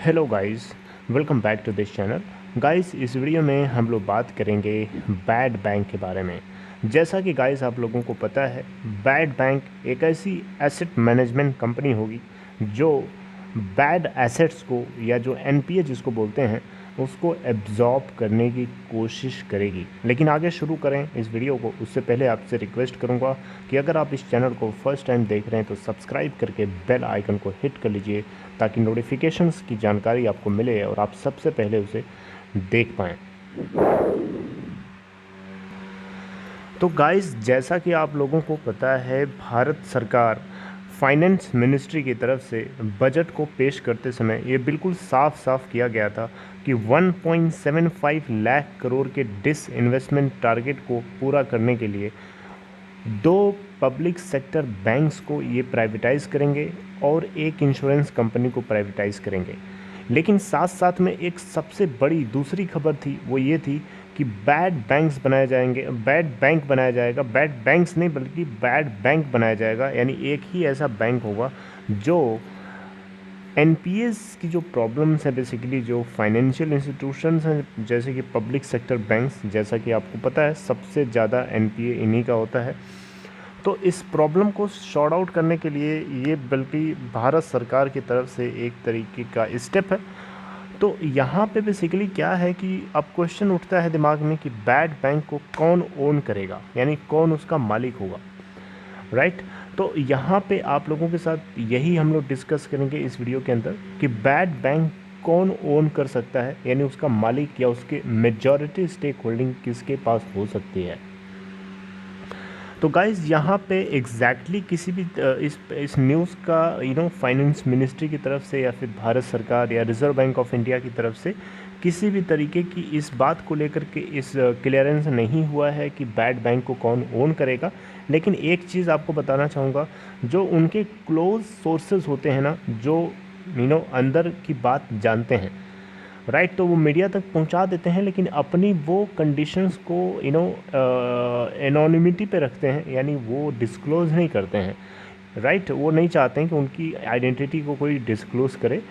Hello guys, welcome back to this channel. Guys, इस video में हम लोग बात करेंगे बैड बैंक के बारे में। जैसा कि गाइस आप लोगों को पता है, बैड बैंक एक ऐसी एसेट मैनेजमेंट कंपनी होगी जो बैड एसेट्स को या जो एनपीए जिसको बोलते हैं उसको एब्जॉर्ब करने की कोशिश करेगी। लेकिन आगे शुरू करें इस वीडियो को, उससे पहले आपसे रिक्वेस्ट करूंगा कि अगर आप इस चैनल को फर्स्ट टाइम देख रहे हैं तो सब्सक्राइब करके बेल आइकन को हिट कर लीजिए ताकि नोटिफिकेशंस की जानकारी आपको मिले और आप सबसे पहले उसे देख पाएँ। तो गाइस, जैसा कि आप लोगों को पता है, भारत सरकार फाइनेंस मिनिस्ट्री की तरफ से बजट को पेश करते समय ये बिल्कुल साफ साफ किया गया था कि 1.75 लाख करोड़ के डिसइन्वेस्टमेंट टारगेट को पूरा करने के लिए 2 पब्लिक सेक्टर बैंक्स को ये प्राइवेटाइज़ करेंगे और एक इंश्योरेंस कंपनी को प्राइवेटाइज़ करेंगे। लेकिन साथ साथ में एक सबसे बड़ी दूसरी खबर थी, वो ये थी कि बैड बैंक्स बनाए जाएंगे, बैड बैंक बनाया जाएगा, बैड बैंक्स नहीं बल्कि बैड बैंक बनाया जाएगा। यानी एक ही ऐसा बैंक होगा जो एनपीएस की जो प्रॉब्लम्स है, बेसिकली जो फाइनेंशियल इंस्टीट्यूशंस हैं जैसे कि पब्लिक सेक्टर बैंक्स, जैसा कि आपको पता है सबसे ज़्यादा एनपीए इन्हीं का होता है। तो इस प्रॉब्लम को सॉर्ट आउट करने के लिए ये बल्कि भारत सरकार की तरफ से एक तरीके का स्टेप है। तो यहाँ पे बेसिकली क्या है कि अब क्वेश्चन उठता है दिमाग में कि बैड बैंक को कौन ओन करेगा, यानी कौन उसका मालिक होगा, राइट। तो यहाँ पे आप लोगों के साथ यही हम लोग डिस्कस करेंगे इस वीडियो के अंदर कि बैड बैंक कौन ओन कर सकता है, यानी उसका मालिक या उसके मेजॉरिटी स्टेक होल्डिंग किसके पास हो सकती है। तो गाइज, यहाँ पे एग्जैक्टली किसी भी इस न्यूज़ का फाइनेंस मिनिस्ट्री की तरफ से या फिर भारत सरकार या रिजर्व बैंक ऑफ इंडिया की तरफ से किसी भी तरीके की इस बात को लेकर के इस क्लियरेंस नहीं हुआ है कि बैड बैंक को कौन ओन करेगा। लेकिन एक चीज़ आपको बताना चाहूँगा, जो उनके क्लोज सोर्सेज होते हैं ना, जो अंदर की बात जानते हैं, राइट, तो वो मीडिया तक पहुंचा देते हैं, लेकिन अपनी वो कंडीशंस को एनोनिमिटी पे रखते हैं, यानी वो डिस्क्लोज़ नहीं करते हैं, राइट। वो नहीं चाहते हैं कि उनकी आइडेंटिटी को कोई डिस्क्लोज़ करे,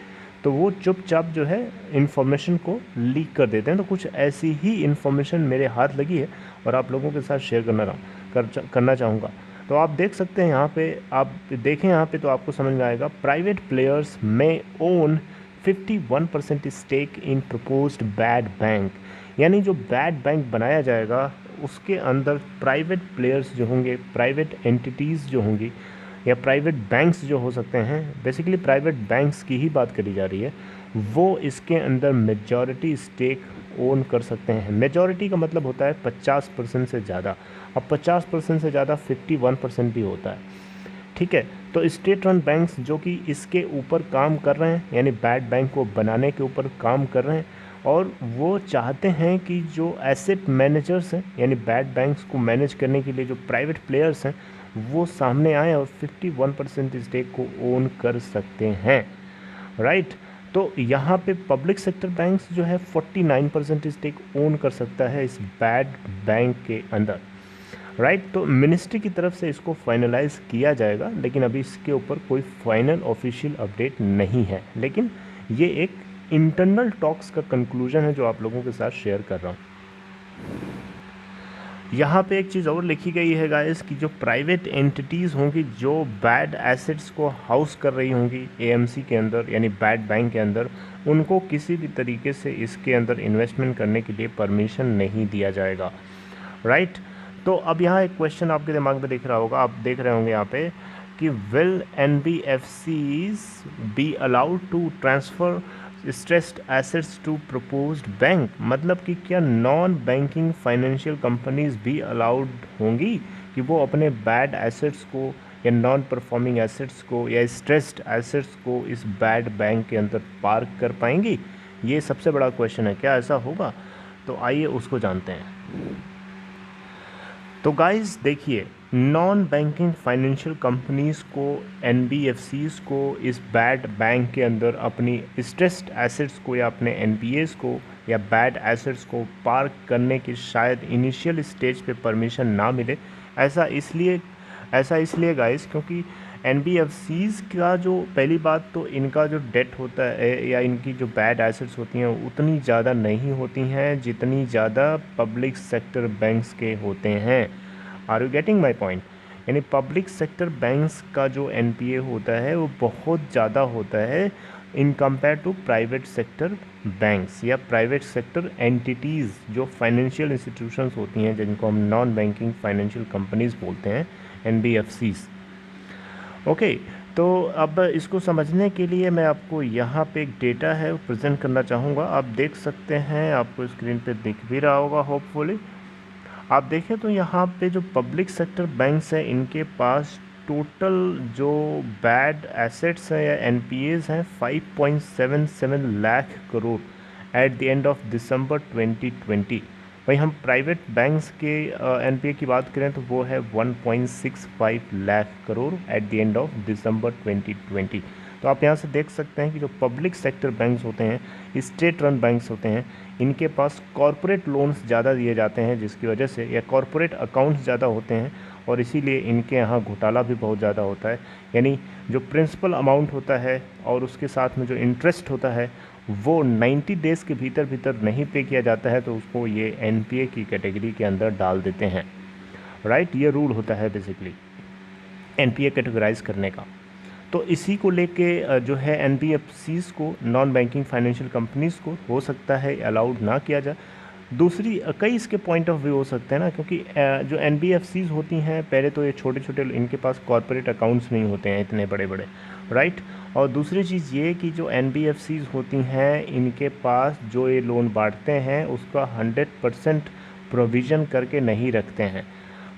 तो वो चुपचाप जो है इन्फॉर्मेशन को लीक कर देते हैं। तो कुछ ऐसी ही इन्फॉर्मेशन मेरे हाथ लगी है और आप लोगों के साथ शेयर करना चाहूँगा। तो आप देख सकते हैं यहाँ पे, आप देखें यहाँ पे तो आपको समझ में आएगा। प्राइवेट प्लेयर्स में own 51% stake in proposed bad bank, यानी जो बैड बैंक बनाया जाएगा उसके अंदर प्राइवेट प्लेयर्स जो होंगे, प्राइवेट एंटिटीज़ जो होंगी या प्राइवेट बैंक्स जो हो सकते हैं, बेसिकली प्राइवेट बैंक्स की ही बात करी जा रही है, वो इसके अंदर मेजॉरिटी स्टेक ओन कर सकते हैं। मेजॉरिटी का मतलब होता है 50% से ज़्यादा। अब 50% से ज़्यादा 51% भी होता है, ठीक है। तो स्टेट रन बैंक्स जो कि इसके ऊपर काम कर रहे हैं, यानी बैड बैंक को बनाने के ऊपर काम कर रहे हैं, और वो चाहते हैं कि जो एसेट मैनेजर्स हैं, यानी बैड बैंक्स को मैनेज करने के लिए जो प्राइवेट प्लेयर्स हैं, वो सामने आए और 51% स्टेक को ओन कर सकते हैं, राइट। तो यहाँ पे पब्लिक सेक्टर बैंक्स जो है 49% स्टेक ओन कर सकता है इस बैड बैंक के अंदर, राइट। तो मिनिस्ट्री की तरफ से इसको फाइनलाइज किया जाएगा, लेकिन अभी इसके ऊपर कोई फाइनल ऑफिशियल अपडेट नहीं है। लेकिन ये एक इंटरनल टॉक्स का कंक्लूजन है जो आप लोगों के साथ शेयर कर रहा हूँ। यहाँ पे एक चीज़ और लिखी गई है गाइस कि जो प्राइवेट एंटिटीज़ होंगी जो बैड एसेट्स को हाउस कर रही होंगी एएमसी के अंदर, यानी बैड बैंक के अंदर, उनको किसी भी तरीके से इसके अंदर इन्वेस्टमेंट करने के लिए परमिशन नहीं दिया जाएगा, राइट। तो अब यहाँ एक क्वेश्चन आपके दिमाग में दिख रहा होगा, आप देख रहे होंगे यहाँ पे कि will NBFCs be allowed to transfer stressed assets to proposed bank, मतलब कि क्या नॉन बैंकिंग फाइनेंशियल कंपनीज भी अलाउड होंगी कि वो अपने बैड एसेट्स को या नॉन परफॉर्मिंग एसेट्स को या स्ट्रेस्ड एसेट्स को इस बैड बैंक के अंदर पार्क कर पाएंगी। ये सबसे बड़ा क्वेश्चन है, क्या ऐसा होगा? तो आइए उसको जानते हैं। तो गाइस देखिए, नॉन बैंकिंग फाइनेंशियल कंपनीज़ को, एनबीएफसीज़ को इस बैड बैंक के अंदर अपनी स्ट्रेस्ड एसेट्स को या अपने एनपीएस को या बैड एसेट्स को पार्क करने की शायद इनिशियल स्टेज पे परमिशन ना मिले। ऐसा इसलिए गाइस क्योंकि एनबीएफसीज़ का जो पहली बात तो इनका जो डेट होता है या इनकी जो बैड एसेट्स होती हैं उतनी ज़्यादा नहीं होती हैं जितनी ज़्यादा पब्लिक सेक्टर बैंक्स के होते हैं। Are you getting my point? यानी पब्लिक सेक्टर बैंक्स का जो एनपीए होता है वो बहुत ज़्यादा होता है in compare to private sector banks या प्राइवेट सेक्टर एंटिटीज़ जो फाइनेंशियल इंस्टीट्यूशंस होती हैं जिनको हम नॉन बैंकिंग फाइनेंशियल कंपनीज बोलते हैं, एनबीएफसीज़। ओके, तो अब इसको समझने के लिए मैं आपको यहाँ पे एक डेटा है वो प्रेजेंट करना चाहूँगा। आप देख सकते हैं, आपको स्क्रीन पे दिख भी रहा होगा होपफुली। आप देखें तो यहाँ पे जो पब्लिक सेक्टर बैंक्स हैं इनके पास टोटल जो बैड एसेट्स हैं या एनपीएज हैं 5.77 lakh crore at the end of December 2020। वहीं हम प्राइवेट बैंक्स के एनपीए की बात करें तो वो है 1.65 lakh crore at the end of December 2020। तो आप यहाँ से देख सकते हैं कि जो पब्लिक सेक्टर बैंक्स होते हैं, स्टेट रन बैंक्स होते हैं, इनके पास कॉरपोरेट लोन्स ज़्यादा दिए जाते हैं जिसकी वजह से या कॉरपोरेट अकाउंट्स ज़्यादा होते हैं और इसीलिए इनके यहाँ घोटाला भी बहुत ज़्यादा होता है। यानी जो प्रिंसिपल अमाउंट होता है और उसके साथ में जो इंटरेस्ट होता है वो 90 डेज़ के भीतर नहीं पे किया जाता है तो उसको ये एनपीए की कैटेगरी के अंदर डाल देते हैं। राइट, ये रूल होता है बेसिकली एनपीए कैटेगराइज करने का। तो इसी को लेके जो है एनबीएफसीज़ को, नॉन बैंकिंग फाइनेंशियल कंपनीज़ को हो सकता है अलाउड ना किया जाए। दूसरी कई इसके पॉइंट ऑफ व्यू हो सकते हैं ना, क्योंकि जो एनबीएफसीज़ होती हैं पहले तो ये छोटे छोटे इनके पास कॉर्पोरेट अकाउंट्स नहीं होते हैं इतने बड़े बड़े, राइट। और दूसरी चीज़ ये कि जो एनबीएफसीज़ होती हैं इनके पास जो ये लोन बांटते हैं उसका 100% प्रोविज़न करके नहीं रखते हैं,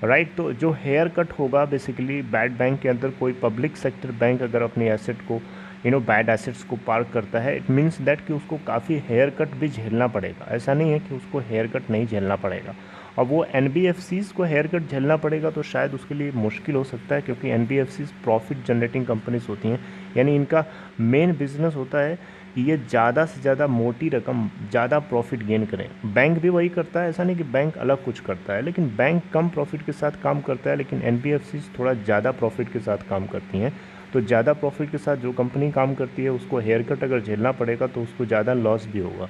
राइट। तो जो हेयर कट होगा बेसिकली बैड बैंक के अंदर, कोई पब्लिक सेक्टर बैंक अगर अपनी एसेट को बैड एसेट्स को पार्क करता है, इट मीन्स दैट कि उसको काफ़ी हेयर कट भी झेलना पड़ेगा। ऐसा नहीं है कि उसको हेयर कट नहीं झेलना पड़ेगा। और वो एनबीएफसीज़ को हेयर कट झेलना पड़ेगा तो शायद उसके लिए मुश्किल हो सकता है, क्योंकि एनबीएफसीज़ प्रॉफिट जनरेटिंग कंपनीज होती हैं। यानी इनका मेन बिजनेस होता है कि ये ज़्यादा से ज़्यादा मोटी रकम, ज़्यादा प्रॉफिट गेन करें। बैंक भी वही करता है, ऐसा नहीं कि बैंक अलग कुछ करता है, लेकिन बैंक कम प्रॉफिट के साथ काम करता है, लेकिन एनबीएफसीज़ थोड़ा ज़्यादा प्रॉफिट के साथ काम करती हैं। तो ज़्यादा प्रॉफिट के साथ जो कंपनी काम करती है उसको हेयर कट अगर झेलना पड़ेगा तो उसको ज़्यादा लॉस भी होगा,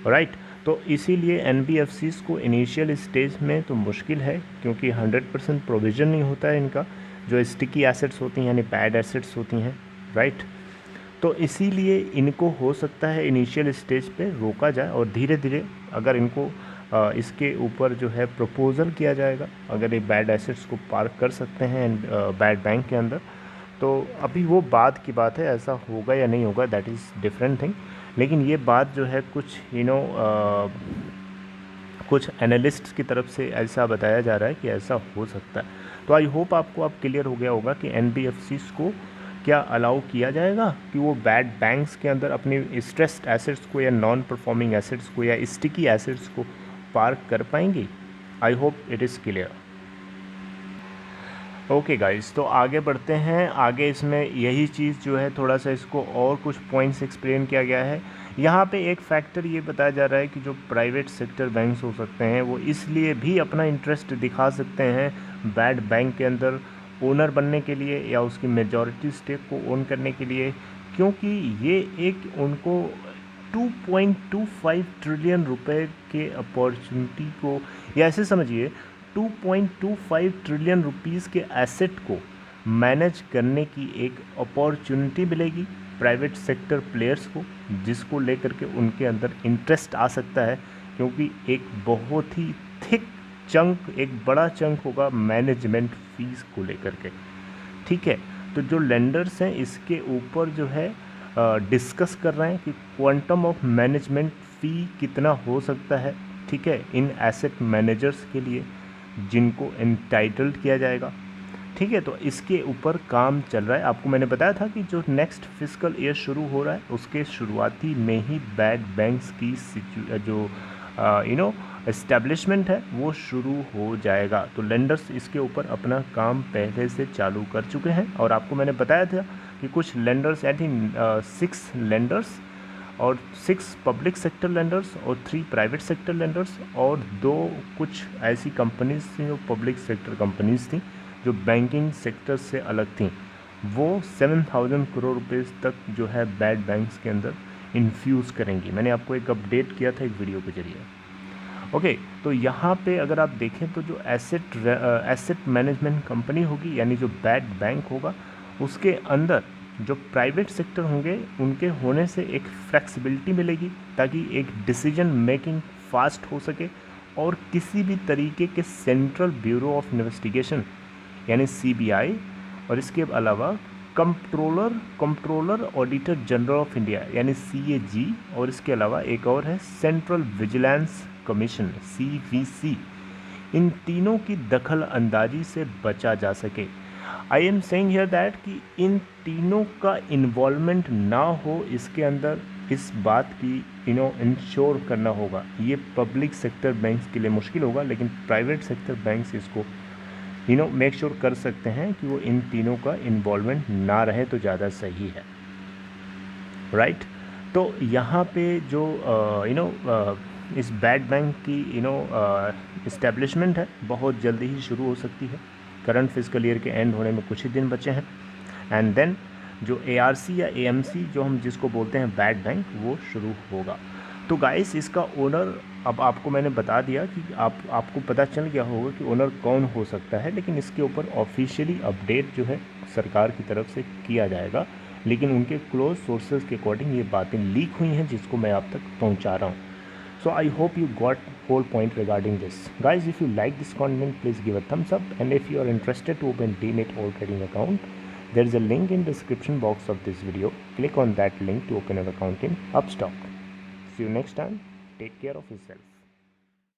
राइट। तो इसीलिए एनबीएफसीज़ को इनिशियल स्टेज में तो मुश्किल है, क्योंकि 100% प्रोविज़न नहीं होता है इनका, जो स्टिकी एसेट्स होती हैं यानी बैड एसेट्स होती हैं, राइट। तो इसीलिए इनको हो सकता है इनिशियल स्टेज पे रोका जाए और धीरे धीरे अगर इनको इसके ऊपर जो है प्रपोज़ल किया जाएगा, अगर ये बैड एसेट्स को पार्क कर सकते हैं बैड बैंक के अंदर, तो अभी वो बाद की बात है, ऐसा होगा या नहीं होगा दैट इज़ डिफरेंट थिंग। लेकिन ये बात जो है कुछ कुछ एनालिस्ट्स की तरफ से ऐसा बताया जा रहा है कि ऐसा हो सकता है। तो आई होप आपको अब क्लियर हो गया होगा कि एनबीएफसीज़ को क्या अलाउ किया जाएगा कि वो बैड बैंक्स के अंदर अपनी स्ट्रेस्ड एसेट्स को या नॉन परफॉर्मिंग एसेट्स को या स्टिकी एसेट्स को पार्क कर पाएंगी। I hope it is clear. Okay guys, तो आगे बढ़ते हैं। आगे इसमें यही चीज़ जो है थोड़ा सा इसको और कुछ पॉइंट्स एक्सप्लेन किया गया है। यहाँ पे एक फैक्टर ये बताया जा रहा है कि जो प्राइवेट सेक्टर बैंक्स हो सकते हैं वो इसलिए भी अपना इंटरेस्ट दिखा सकते हैं बैड बैंक के अंदर ओनर बनने के लिए या उसकी मेजॉरिटी स्टेक को ओन करने के लिए, क्योंकि ये एक उनको 2.25 ट्रिलियन रुपए के अपॉर्चुनिटी को, या ऐसे समझिए 2.25 ट्रिलियन रुपीस के एसेट को मैनेज करने की एक अपॉर्चुनिटी मिलेगी प्राइवेट सेक्टर प्लेयर्स को, जिसको लेकर के उनके अंदर इंटरेस्ट आ सकता है, क्योंकि एक बहुत ही थिक चंक, एक बड़ा चंक होगा मैनेजमेंट फीस को लेकर के, ठीक है। तो जो लेंडर्स हैं इसके ऊपर जो है डिस्कस कर रहे हैं कि क्वांटम ऑफ मैनेजमेंट फ़ी कितना हो सकता है, ठीक है, इन एसेट मैनेजर्स के लिए जिनको एंटाइटल्ड किया जाएगा, ठीक है। तो इसके ऊपर काम चल रहा है। आपको मैंने बताया था कि जो नेक्स्ट फिस्कल ईयर शुरू हो रहा है उसके शुरुआती में ही बैड बैंक्स की जो एस्टेब्लिशमेंट है वो शुरू हो जाएगा। तो लेंडर्स इसके ऊपर अपना काम पहले से चालू कर चुके हैं, और आपको मैंने बताया था कि कुछ लेंडर्स, आई थिंक 6 लेंडर्स और 6 पब्लिक सेक्टर लेंडर्स और 3 प्राइवेट सेक्टर लेंडर्स और 2 कुछ ऐसी कंपनीज थी जो पब्लिक सेक्टर कंपनीज थी जो बैंकिंग सेक्टर से अलग थी, वो 7,000 करोड़ रुपीज़ तक जो है बैड बैंक्स के अंदर इन्फ्यूज़ करेंगी। मैंने आपको एक अपडेट किया था एक वीडियो के जरिए। ओके, तो यहाँ पे अगर आप देखें तो जो एसेट मैनेजमेंट कंपनी होगी, यानी जो बैड बैंक होगा, उसके अंदर जो प्राइवेट सेक्टर होंगे उनके होने से एक फ्लेक्सिबिलिटी मिलेगी ताकि एक डिसीजन मेकिंग फास्ट हो सके, और किसी भी तरीके के सेंट्रल ब्यूरो ऑफ इन्वेस्टिगेशन यानी CBI, और इसके अलावा controller auditor general of India यानी CAG, और इसके अलावा एक और है सेंट्रल विजिलेंस कमीशन CVC, इन तीनों की दखल अंदाजी से बचा जा सके। I am saying here that कि इन तीनों का इन्वॉल्वमेंट ना हो इसके अंदर, इस बात की इंश्योर करना होगा। ये पब्लिक सेक्टर बैंक्स के लिए मुश्किल होगा, लेकिन प्राइवेट सेक्टर बैंक्स इसको मेक श्योर कर सकते हैं कि वो इन तीनों का इन्वॉल्वमेंट ना रहे तो ज़्यादा सही है, राइट। तो यहाँ पे जो इस बैड बैंक की इस्टेब्लिशमेंट है बहुत जल्दी ही शुरू हो सकती है। करंट फिजिकल ईयर के एंड होने में कुछ ही दिन बचे हैं, एंड देन जो ARC या AMC जो हम जिसको बोलते हैं बैड बैंक, वो शुरू होगा। तो गाइस, इसका ओनर अब आपको मैंने बता दिया कि आपको पता चल गया होगा कि ओनर कौन हो सकता है, लेकिन इसके ऊपर ऑफिशियली अपडेट जो है सरकार की तरफ से किया जाएगा। लेकिन उनके क्लोज सोर्सेज के अकॉर्डिंग ये बातें लीक हुई हैं जिसको मैं आप तक पहुंचा रहा हूं। So I hope you got whole point regarding this. Guys, if you like this content, please give a thumbs up, and if you are interested to open Demat All Trading account, there is a link in description box of this video. Click on that link to open an account in Upstox. See you next time. Take care of yourself.